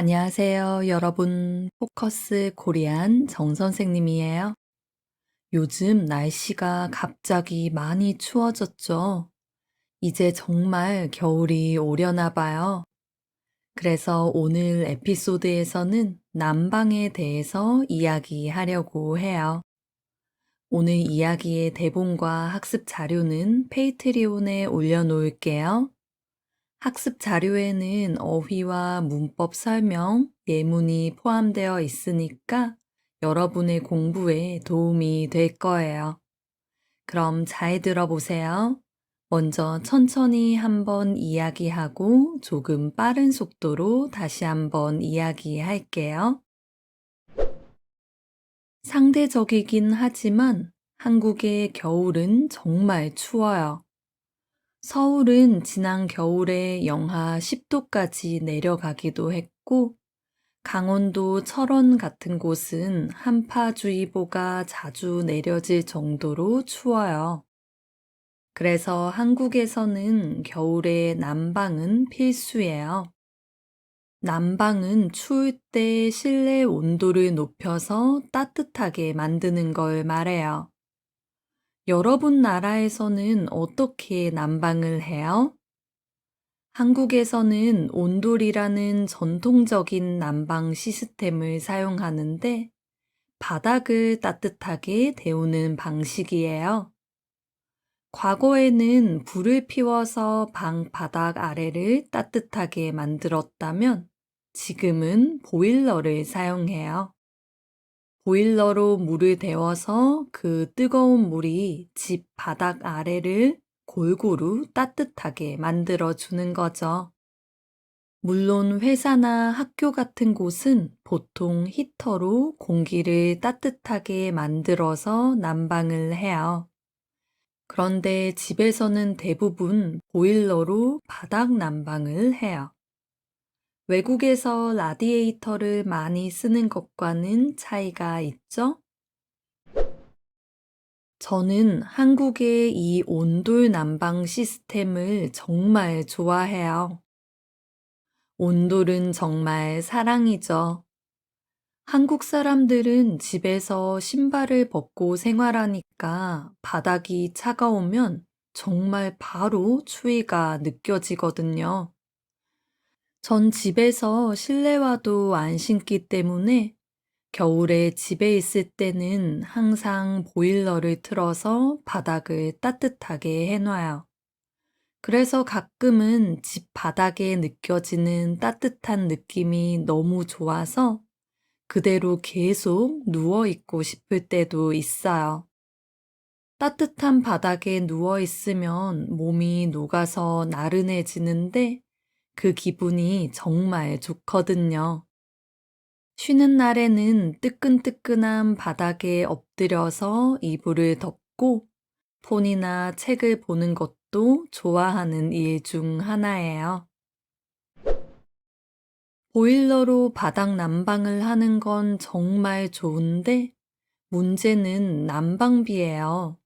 안녕하세요, 여러분. 포커스 코리안 정 선생님이에요. 요즘 날씨가 갑자기 많이 추워졌죠? 이제 정말 겨울이 오려나 봐요. 그래서 오늘 에피소드에서는 난방에 대해서 이야기하려고 해요. 오늘 이야기의 대본과 학습 자료는 페이트리온에 올려놓을게요. 학습 자료에는 어휘와 문법 설명, 예문이 포함되어 있으니까 여러분의 공부에 도움이 될 거예요. 그럼 잘 들어보세요. 먼저 천천히 한번 이야기하고 조금 빠른 속도로 다시 한번 이야기할게요. 상대적이긴 하지만 한국의 겨울은 정말 추워요. 서울은 지난 겨울에 영하 10도까지 내려가기도 했고, 강원도 철원 같은 곳은 한파주의보가 자주 내려질 정도로 추워요. 그래서 한국에서는 겨울에 난방은 필수예요. 난방은 추울 때 실내 온도를 높여서 따뜻하게 만드는 걸 말해요. 여러분 나라에서는 어떻게 난방을 해요? 한국에서는 온돌이라는 전통적인 난방 시스템을 사용하는데 바닥을 따뜻하게 데우는 방식이에요. 과거에는 불을 피워서 방 바닥 아래를 따뜻하게 만들었다면 지금은 보일러를 사용해요. 보일러로 물을 데워서 그 뜨거운 물이 집 바닥 아래를 골고루 따뜻하게 만들어 주는 거죠. 물론 회사나 학교 같은 곳은 보통 히터로 공기를 따뜻하게 만들어서 난방을 해요. 그런데 집에서는 대부분 보일러로 바닥 난방을 해요. 외국에서 라디에이터를 많이 쓰는 것과는 차이가 있죠? 저는 한국의 이 온돌 난방 시스템을 정말 좋아해요. 온돌은 정말 사랑이죠. 한국 사람들은 집에서 신발을 벗고 생활하니까 바닥이 차가우면 정말 바로 추위가 느껴지거든요. 전 집에서 실내화도 안 신기 때문에 겨울에 집에 있을 때는 항상 보일러를 틀어서 바닥을 따뜻하게 해놔요. 그래서 가끔은 집 바닥에 느껴지는 따뜻한 느낌이 너무 좋아서 그대로 계속 누워 있고 싶을 때도 있어요. 따뜻한 바닥에 누워 있으면 몸이 녹아서 나른해지는데 그 기분이 정말 좋거든요. 쉬는 날에는 뜨끈뜨끈한 바닥에 엎드려서 이불을 덮고 폰이나 책을 보는 것도 좋아하는 일 중 하나예요. 보일러로 바닥 난방을 하는 건 정말 좋은데 문제는 난방비예요.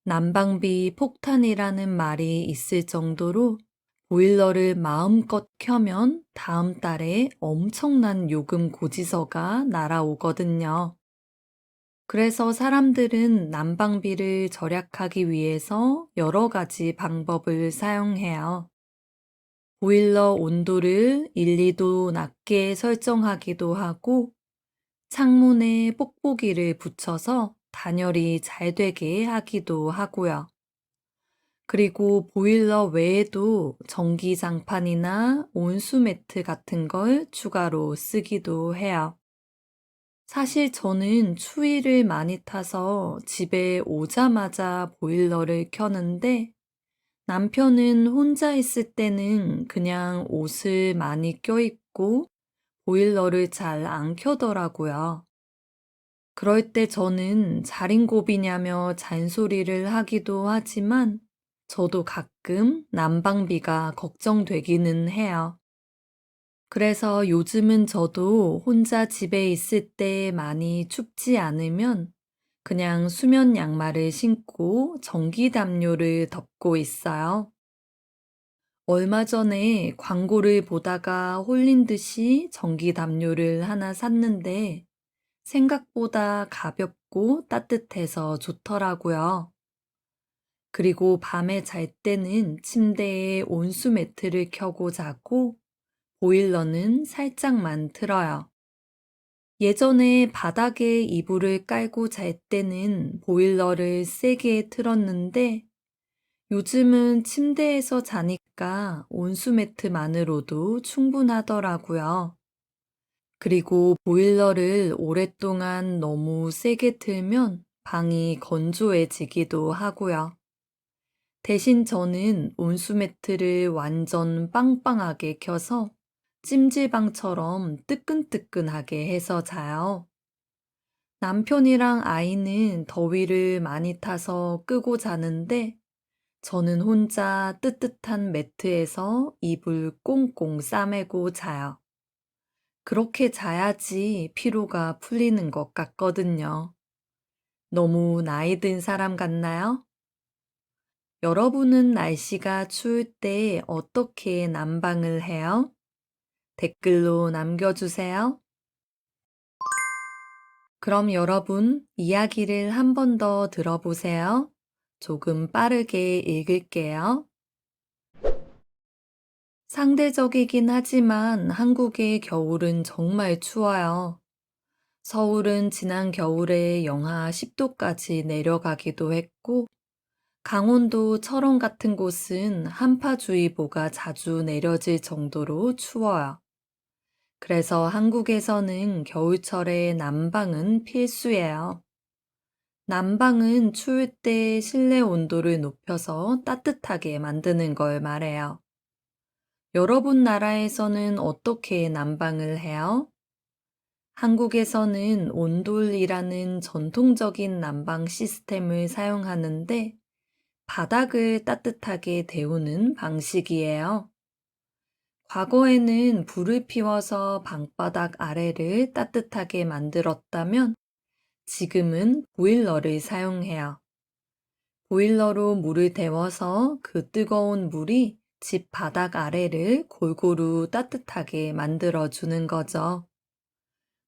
난방비 폭탄이라는 말이 있을 정도로 보일러를 마음껏 켜면 다음 달에 엄청난 요금 고지서가 날아오거든요. 그래서 사람들은 난방비를 절약하기 위해서 여러 가지 방법을 사용해요. 보일러 온도를 1, 2도 낮게 설정하기도 하고 창문에 뽁뽁이를 붙여서 단열이 잘 되게 하기도 하고요. 그리고 보일러 외에도 전기장판이나 온수매트 같은 걸 추가로 쓰기도 해요. 사실 저는 추위를 많이 타서 집에 오자마자 보일러를 켜는데 남편은 혼자 있을 때는 그냥 옷을 많이 껴입고 보일러를 잘 안 켜더라고요. 그럴 때 저는 자린고비냐며 잔소리를 하기도 하지만 저도 가끔 난방비가 걱정되기는 해요. 그래서 요즘은 저도 혼자 집에 있을 때 많이 춥지 않으면 그냥 수면 양말을 신고 전기 담요를 덮고 있어요. 얼마 전에 광고를 보다가 홀린 듯이 전기 담요를 하나 샀는데 생각보다 가볍고 따뜻해서 좋더라고요. 그리고 밤에 잘 때는 침대에 온수 매트를 켜고 자고 보일러는 살짝만 틀어요. 예전에 바닥에 이불을 깔고 잘 때는 보일러를 세게 틀었는데 요즘은 침대에서 자니까 온수 매트만으로도 충분하더라고요. 그리고 보일러를 오랫동안 너무 세게 틀면 방이 건조해지기도 하고요. 대신 저는 온수 매트를 완전 빵빵하게 켜서 찜질방처럼 뜨끈뜨끈하게 해서 자요. 남편이랑 아이는 더위를 많이 타서 끄고 자는데 저는 혼자 뜨뜻한 매트에서 이불 꽁꽁 싸매고 자요. 그렇게 자야지 피로가 풀리는 것 같거든요. 너무 나이 든 사람 같나요? 여러분은 날씨가 추울 때 어떻게 난방을 해요? 댓글로 남겨주세요. 그럼 여러분, 이야기를 한 번 더 들어보세요. 조금 빠르게 읽을게요. 상대적이긴 하지만 한국의 겨울은 정말 추워요. 서울은 지난 겨울에 영하 10도까지 내려가기도 했고, 강원도 철원 같은 곳은 한파주의보가 자주 내려질 정도로 추워요. 그래서 한국에서는 겨울철에 난방은 필수예요. 난방은 추울 때 실내 온도를 높여서 따뜻하게 만드는 걸 말해요. 여러분 나라에서는 어떻게 난방을 해요? 한국에서는 온돌이라는 전통적인 난방 시스템을 사용하는데 바닥을 따뜻하게 데우는 방식이에요. 과거에는 불을 피워서 방바닥 아래를 따뜻하게 만들었다면 지금은 보일러를 사용해요. 보일러로 물을 데워서 그 뜨거운 물이 집 바닥 아래를 골고루 따뜻하게 만들어주는 거죠.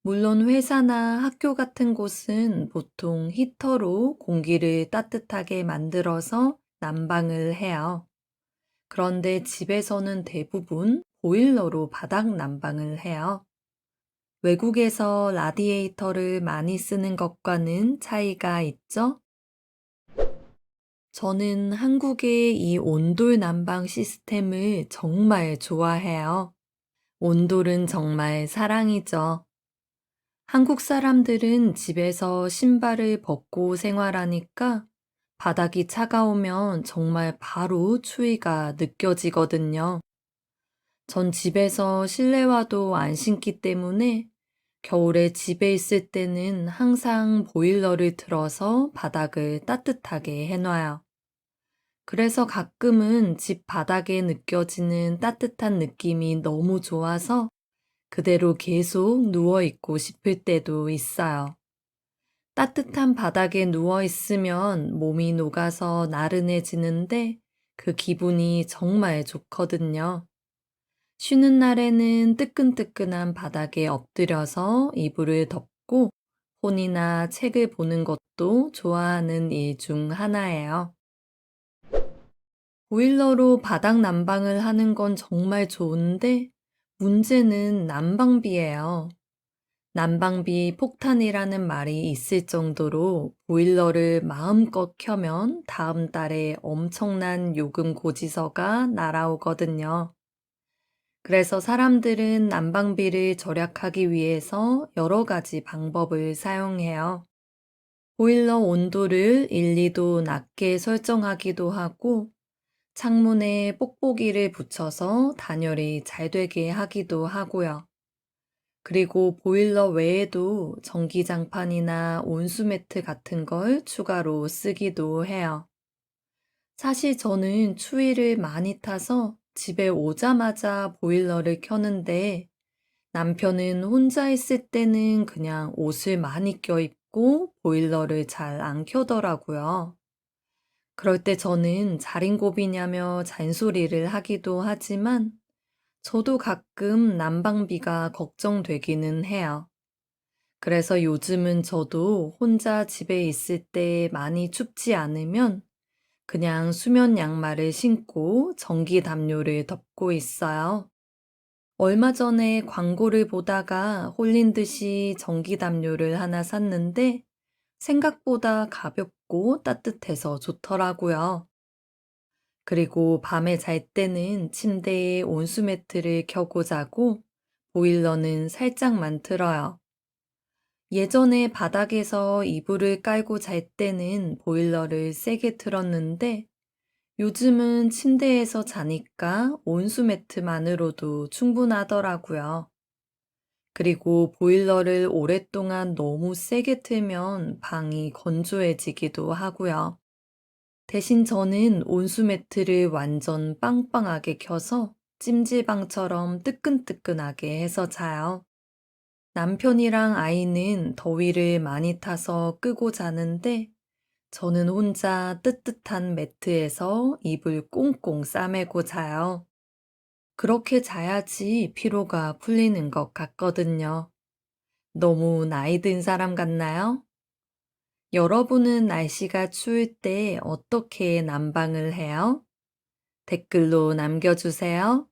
물론 회사나 학교 같은 곳은 보통 히터로 공기를 따뜻하게 만들어서 난방을 해요. 그런데 집에서는 대부분 보일러로 바닥 난방을 해요. 외국에서 라디에이터를 많이 쓰는 것과는 차이가 있죠? 저는 한국의 이 온돌 난방 시스템을 정말 좋아해요. 온돌은 정말 사랑이죠. 한국 사람들은 집에서 신발을 벗고 생활하니까 바닥이 차가우면 정말 바로 추위가 느껴지거든요. 전 집에서 실내화도 안 신기 때문에 겨울에 집에 있을 때는 항상 보일러를 틀어서 바닥을 따뜻하게 해놔요. 그래서 가끔은 집 바닥에 느껴지는 따뜻한 느낌이 너무 좋아서 그대로 계속 누워있고 싶을 때도 있어요. 따뜻한 바닥에 누워있으면 몸이 녹아서 나른해지는데 그 기분이 정말 좋거든요. 쉬는 날에는 뜨끈뜨끈한 바닥에 엎드려서 이불을 덮고 폰이나 책을 보는 것도 좋아하는 일 중 하나예요. 보일러로 바닥 난방을 하는 건 정말 좋은데 문제는 난방비예요. 난방비 폭탄이라는 말이 있을 정도로 보일러를 마음껏 켜면 다음 달에 엄청난 요금 고지서가 날아오거든요. 그래서 사람들은 난방비를 절약하기 위해서 여러 가지 방법을 사용해요. 보일러 온도를 1, 2도 낮게 설정하기도 하고 창문에 뽁뽁이를 붙여서 단열이 잘 되게 하기도 하고요. 그리고 보일러 외에도 전기장판이나 온수매트 같은 걸 추가로 쓰기도 해요. 사실 저는 추위를 많이 타서 집에 오자마자 보일러를 켜는데 남편은 혼자 있을 때는 그냥 옷을 많이 껴입고 보일러를 잘 안 켜더라고요. 그럴 때 저는 자린고비냐며 잔소리를 하기도 하지만 저도 가끔 난방비가 걱정되기는 해요. 그래서 요즘은 저도 혼자 집에 있을 때 많이 춥지 않으면 그냥 수면 양말을 신고 전기 담요를 덮고 있어요. 얼마 전에 광고를 보다가 홀린 듯이 전기 담요를 하나 샀는데 생각보다 가볍고 따뜻해서 좋더라고요. 그리고 밤에 잘 때는 침대에 온수매트를 켜고 자고 보일러는 살짝만 틀어요. 예전에 바닥에서 이불을 깔고 잘 때는 보일러를 세게 틀었는데 요즘은 침대에서 자니까 온수매트만으로도 충분하더라고요. 그리고 보일러를 오랫동안 너무 세게 틀면 방이 건조해지기도 하고요. 대신 저는 온수매트를 완전 빵빵하게 켜서 찜질방처럼 뜨끈뜨끈하게 해서 자요. 남편이랑 아이는 더위를 많이 타서 끄고 자는데 저는 혼자 뜨뜻한 매트에서 이불 꽁꽁 싸매고 자요. 그렇게 자야지 피로가 풀리는 것 같거든요. 너무 나이 든 사람 같나요? 여러분은 날씨가 추울 때 어떻게 난방을 해요? 댓글로 남겨주세요.